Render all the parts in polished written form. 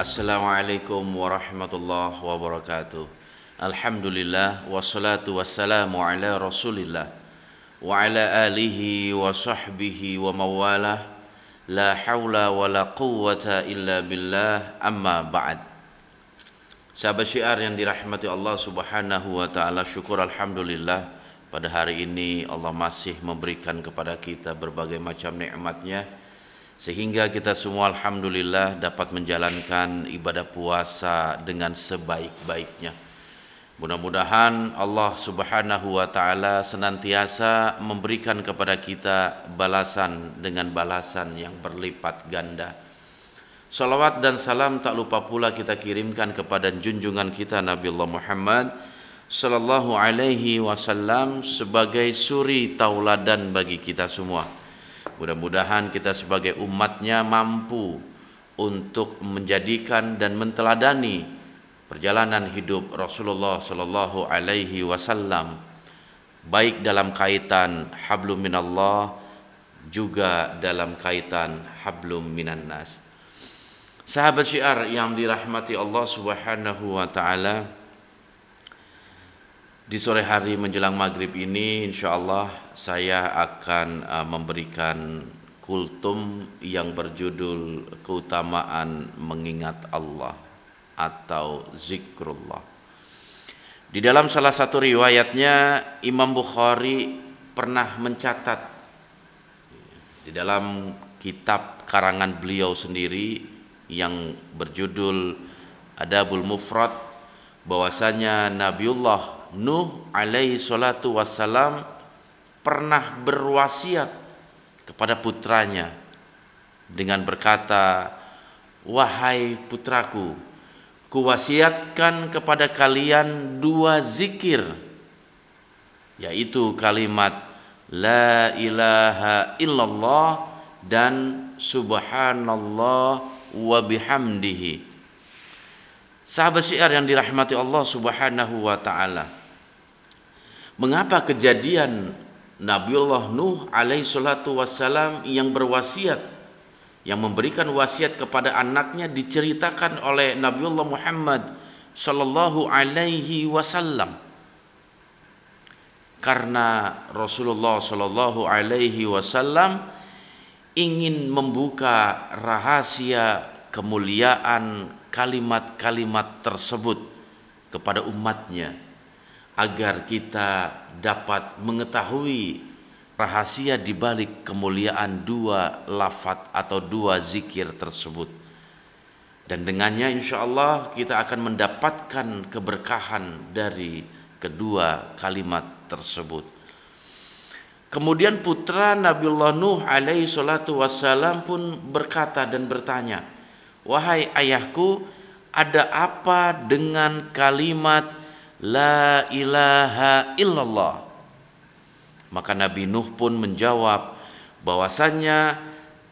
Assalamualaikum warahmatullahi wabarakatuh. Alhamdulillah wassalatu wassalamu ala Rasulillah wa ala alihi wa sahbihi wa mawalah. La haula wa la quwwata illa billah, amma ba'd. Sahabat syiar yang dirahmati Allah Subhanahu wa taala, syukur alhamdulillah pada hari ini Allah masih memberikan kepada kita berbagai macam nikmat-Nya sehingga kita semua alhamdulillah dapat menjalankan ibadah puasa dengan sebaik-baiknya. Mudah-mudahan Allah Subhanahu wa taala senantiasa memberikan kepada kita balasan dengan balasan yang berlipat ganda. Salawat dan salam tak lupa pula kita kirimkan kepada junjungan kita Nabiullah Muhammad sallallahu alaihi wasallam sebagai suri tauladan bagi kita semua. Mudah-mudahan kita sebagai umatnya mampu untuk menjadikan dan menteladani perjalanan hidup Rasulullah sallallahu alaihi wasallam, baik dalam kaitan hablum minallah juga dalam kaitan hablum minan nas. Sahabat syiar yang dirahmati Allah Subhanahu wa taala, di sore hari menjelang maghrib ini insyaallah saya akan memberikan kultum yang berjudul keutamaan mengingat Allah atau zikrullah. Di dalam salah satu riwayatnya Imam Bukhari pernah mencatat di dalam kitab karangan beliau sendiri yang berjudul Adabul Mufrad bahwasanya Nabiullah Nuh alaihi salatu wassalam pernah berwasiat kepada putranya dengan berkata, "Wahai putraku, kuwasiatkan kepada kalian dua zikir, yaitu kalimat la ilaha illallah dan subhanallah wa bihamdihi." Sahabat syiar yang dirahmati Allah Subhanahu wa taala, mengapa kejadian Nabiullah Nuh alaihi salatu wassalam yang berwasiat, yang memberikan wasiat kepada anaknya diceritakan oleh Nabiullah Muhammad sallallahu alaihi wasallam? Karena Rasulullah sallallahu alaihi wasallam ingin membuka rahasia kemuliaan kalimat-kalimat tersebut kepada umatnya, agar kita dapat mengetahui rahasia di balik kemuliaan dua lafaz atau dua zikir tersebut. Dan dengannya insya Allah kita akan mendapatkan keberkahan dari kedua kalimat tersebut. Kemudian putra Nabiullah Nuh alaihi salatu wassalam pun berkata dan bertanya, "Wahai ayahku, ada apa dengan kalimat la ilaha illallah?" Maka Nabi Nuh pun menjawab bahwasanya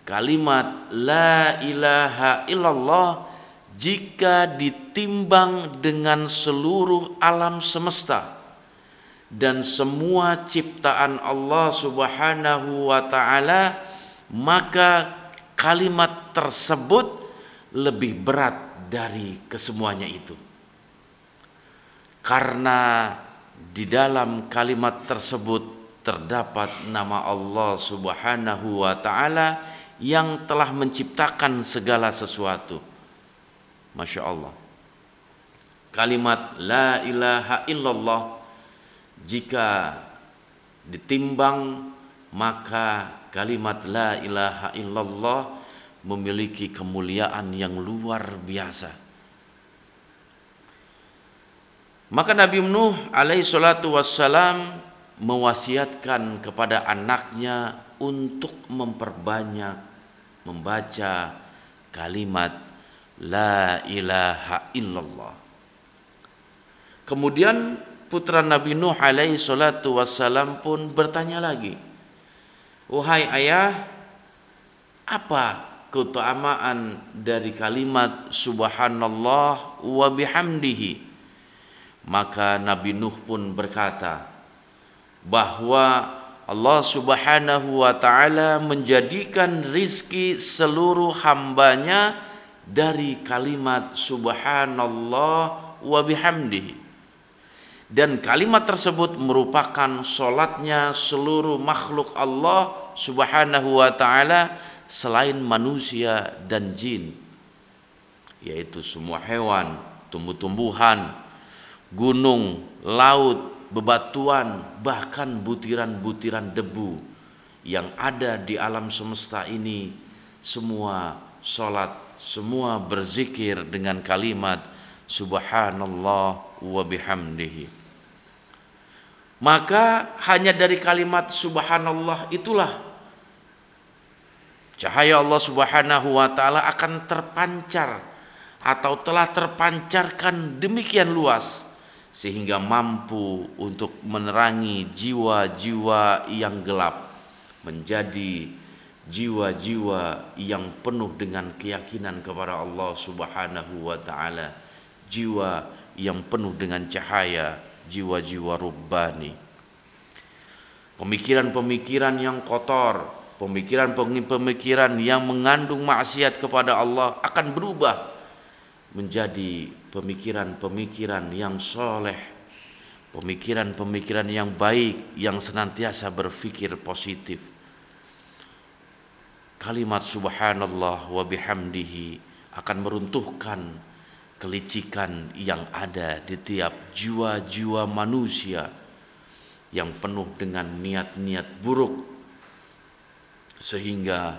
kalimat la ilaha illallah jika ditimbang dengan seluruh alam semesta dan semua ciptaan Allah Subhanahu wa taala, maka kalimat tersebut lebih berat dari kesemuanya itu. Karena di dalam kalimat tersebut terdapat nama Allah Subhanahu wa taala yang telah menciptakan segala sesuatu. Masya Allah. Kalimat la ilaha illallah jika ditimbang, maka kalimat la ilaha illallah memiliki kemuliaan yang luar biasa. Maka Nabi Nuh alaihi salatu wassalam mewasiatkan kepada anaknya untuk memperbanyak membaca kalimat la ilaha illallah. Kemudian putra Nabi Nuh alaihi salatu wassalam pun bertanya lagi, "Wahai ayah, apa keutamaan dari kalimat subhanallah wa bihamdihi?" Maka Nabi Nuh pun berkata bahwa Allah Subhanahu wa ta'ala menjadikan rizki seluruh hambanya dari kalimat subhanallah wa bihamdihi. Dan kalimat tersebut merupakan solatnya seluruh makhluk Allah subhanahu wa ta'ala selain manusia dan jin, yaitu semua hewan, tumbuh-tumbuhan, gunung, laut, bebatuan, bahkan butiran-butiran debu yang ada di alam semesta ini. Semua solat, semua berzikir dengan kalimat subhanallah wa bihamdihi. Maka hanya dari kalimat subhanallah itulah cahaya Allah subhanahu wa ta'ala akan terpancar atau telah terpancarkan demikian luas sehingga mampu untuk menerangi jiwa-jiwa yang gelap menjadi jiwa-jiwa yang penuh dengan keyakinan kepada Allah subhanahu wa ta'ala, jiwa yang penuh dengan cahaya, jiwa-jiwa rubbani. Pemikiran-pemikiran yang kotor, pemikiran-pemikiran yang mengandung maksiat kepada Allah akan berubah menjadi pemikiran-pemikiran yang soleh, pemikiran-pemikiran yang baik, yang senantiasa berpikir positif. Kalimat subhanallah wa bihamdihi akan meruntuhkan kelicikan yang ada di tiap jiwa-jiwa manusia yang penuh dengan niat-niat buruk, sehingga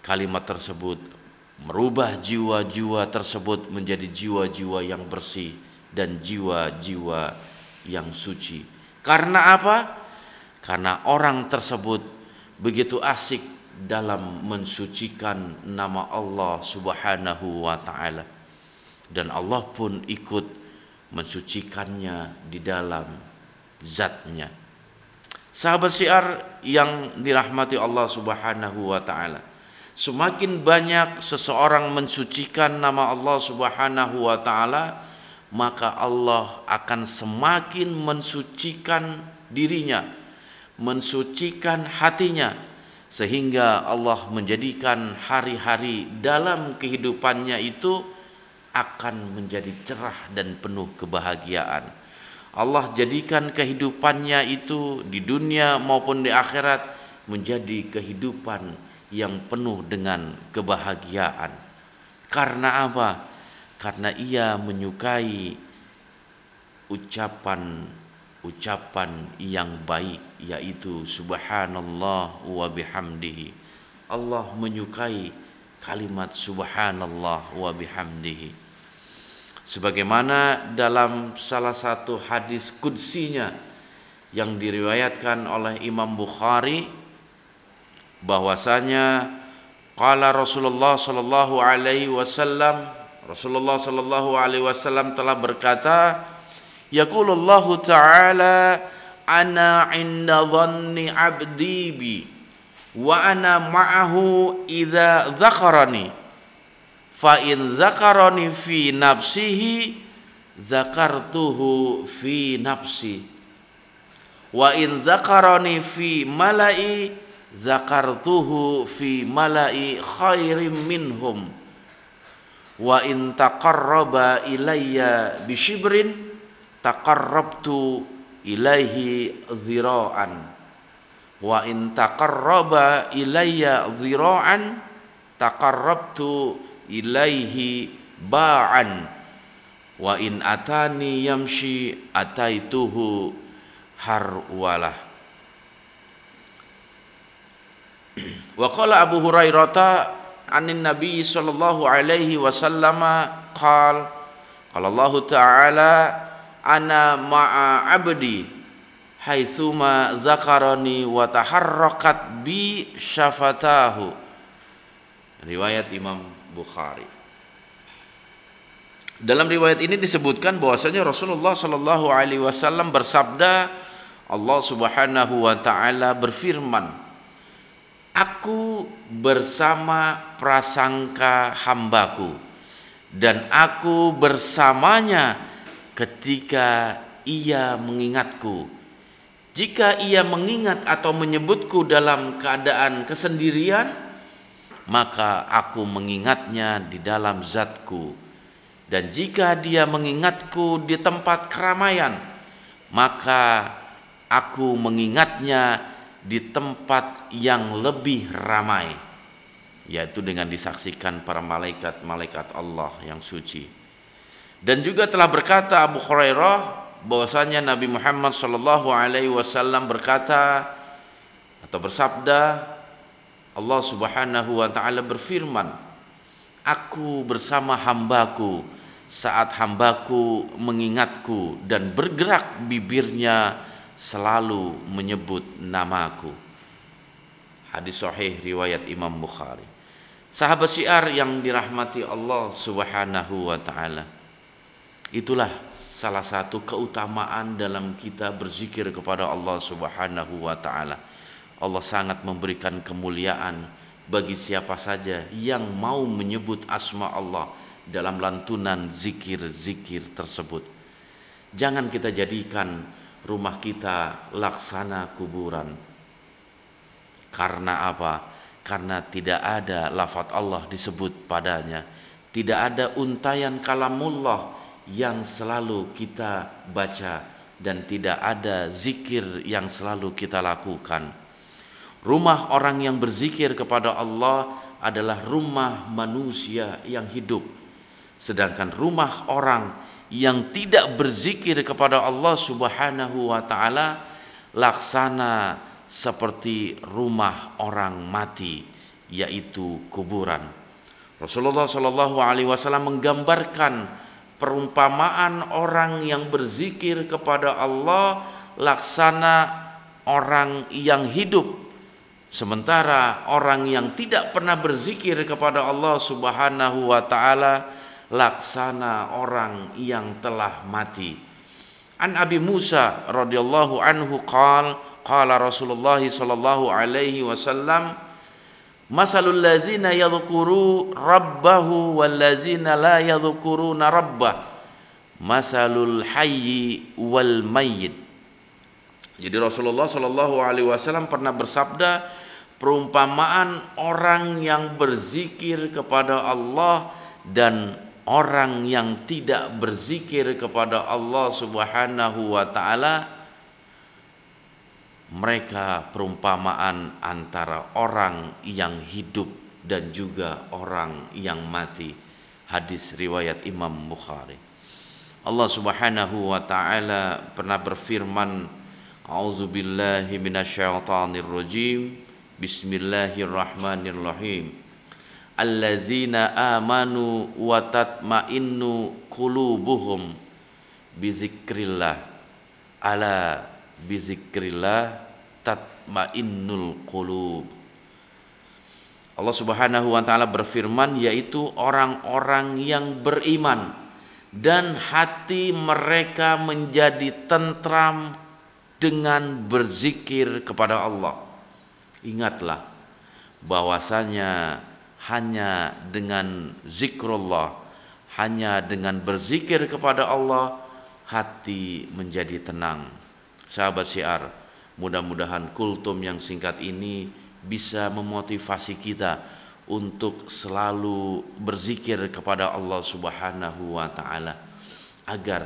kalimat tersebut merubah jiwa-jiwa tersebut menjadi jiwa-jiwa yang bersih dan jiwa-jiwa yang suci. Karena apa? Karena orang tersebut begitu asik dalam mensucikan nama Allah subhanahu wa ta'ala, dan Allah pun ikut mensucikannya di dalam zatnya. Sahabat syiar yang dirahmati Allah subhanahu wa ta'ala, semakin banyak seseorang mensucikan nama Allah subhanahu wa ta'ala, maka Allah akan semakin mensucikan dirinya, mensucikan hatinya, sehingga Allah menjadikan hari-hari dalam kehidupannya itu akan menjadi cerah dan penuh kebahagiaan. Allah jadikan kehidupannya itu di dunia maupun di akhirat menjadi kehidupan yang penuh dengan kebahagiaan. Karena apa? Karena ia menyukai ucapan yang baik, yaitu subhanallah wa bihamdihi. Allah menyukai kalimat subhanallah wa bihamdihi. Sebagaimana dalam salah satu hadis qudsinya yang diriwayatkan oleh Imam Bukhari, bahwasanya qala Rasulullah sallallahu alaihi wasallam, Rasulullah sallallahu alaihi wasallam telah berkata, yaqulullahu ta'ala ana 'inda dhanni 'abdi bi wa ana ma'ahu idza dzakarani fa in dzakarani fi nafsihi dzakartuhu fi nafsi wa in dzakarani fi mala'i dzakartuhu fi mala'i khairim minhum wa in taqarraba ilayya bi shibrin taqarrabtu ilaihi dzira'an wa in taqarraba ilayya dzira'an taqarrabtu ilaihi ba'an wa in atani yamshi ataituhu harwalah. Wa qala Abu Hurairah anin Nabi sallallahu alaihi wasallam qala Allah ta'ala ana ma'a abdi haitsuma zakarani wa taharrakat bi syafatahu. Riwayat Imam Bukhari. Dalam riwayat ini disebutkan bahwasanya Rasulullah sallallahu alaihi wasallam bersabda, Allah subhanahu wa ta'ala berfirman, aku bersama prasangka hambaku dan aku bersamanya ketika ia mengingatku. Jika ia mengingat atau menyebutku dalam keadaan kesendirian, maka aku mengingatnya di dalam zatku. Dan jika dia mengingatku di tempat keramaian, maka aku mengingatnya di tempat yang lebih ramai, yaitu dengan disaksikan para malaikat-malaikat Allah yang suci. Dan juga telah berkata Abu Hurairah bahwasanya Nabi Muhammad SAW berkata atau bersabda, Allah Subhanahu wa taala berfirman, aku bersama hambaku saat hambaku mengingatku dan bergerak bibirnya selalu menyebut namaku. Hadis sahih riwayat Imam Bukhari. Sahabat syiar yang dirahmati Allah Subhanahu wa taala, itulah salah satu keutamaan dalam kita berzikir kepada Allah Subhanahu wa taala. Allah sangat memberikan kemuliaan bagi siapa saja yang mau menyebut asma Allah dalam lantunan zikir-zikir tersebut. Jangan kita jadikan rumah kita laksana kuburan. Karena apa? Karena tidak ada lafaz Allah disebut padanya. Tidak ada untayan kalamullah yang selalu kita baca, dan tidak ada zikir yang selalu kita lakukan. Rumah orang yang berzikir kepada Allah adalah rumah manusia yang hidup. Sedangkan rumah orang yang tidak berzikir kepada Allah Subhanahu wa taala laksana seperti rumah orang mati, yaitu kuburan. Rasulullah Shallallahu alaihi wasallam menggambarkan perumpamaan orang yang berzikir kepada Allah laksana orang yang hidup, sementara orang yang tidak pernah berzikir kepada Allah Subhanahu wa taala laksana orang yang telah mati. An Abi Musa radhiyallahu anhu qala Rasulullah sallallahu alaihi wasallam, masalul ladzina yadhkuru rabbahu wal ladzina la yadhkuruna rabbah masalul hayyi wal mayyit. Jadi Rasulullah sallallahu alaihi wasallam pernah bersabda, perumpamaan orang yang berzikir kepada Allah dan orang yang tidak berzikir kepada Allah Subhanahu wa taala, mereka perumpamaan antara orang yang hidup dan juga orang yang mati. Hadis riwayat Imam Bukhari. Allah Subhanahu wa taala pernah berfirman, a'udzubillahi minasyaitonirrajim, bismillahirrahmanirrahim, allazina amanu wa tatmainnu qulubuhum bizikrillah, ala bizikrillah tatmainnul qulub. Allah Subhanahu wa taala berfirman, yaitu orang-orang yang beriman dan hati mereka menjadi tentram dengan berzikir kepada Allah. Ingatlah bahwasanya hanya dengan zikrullah, hanya dengan berzikir kepada Allah, hati menjadi tenang. Sahabat syiar, mudah-mudahan kultum yang singkat ini bisa memotivasi kita untuk selalu berzikir kepada Allah Subhanahu wa taala, agar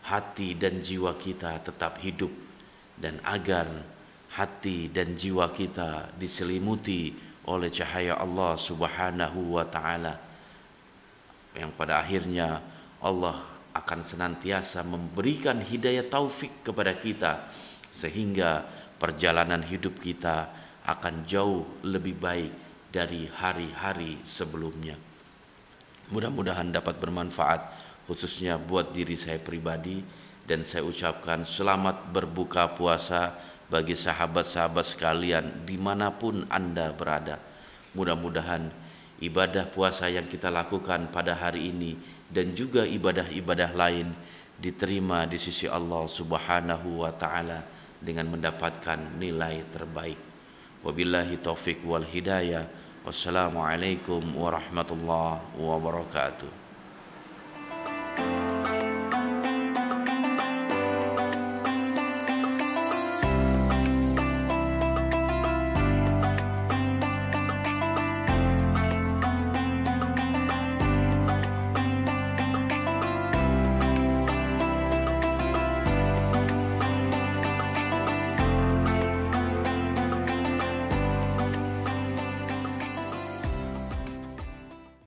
hati dan jiwa kita tetap hidup, dan agar hati dan jiwa kita diselimuti oleh cahaya Allah Subhanahu wa taala, yang pada akhirnya Allah akan senantiasa memberikan hidayah taufik kepada kita, sehingga perjalanan hidup kita akan jauh lebih baik dari hari-hari sebelumnya. Mudah-mudahan dapat bermanfaat, khususnya buat diri saya pribadi, dan saya ucapkan selamat berbuka puasa bagi sahabat-sahabat sekalian dimanapun Anda berada. Mudah-mudahan ibadah puasa yang kita lakukan pada hari ini dan juga ibadah-ibadah lain diterima di sisi Allah Subhanahu wa taala dengan mendapatkan nilai terbaik. Wabillahi taufik wal hidayah. Wassalamualaikum warahmatullahi wabarakatuh.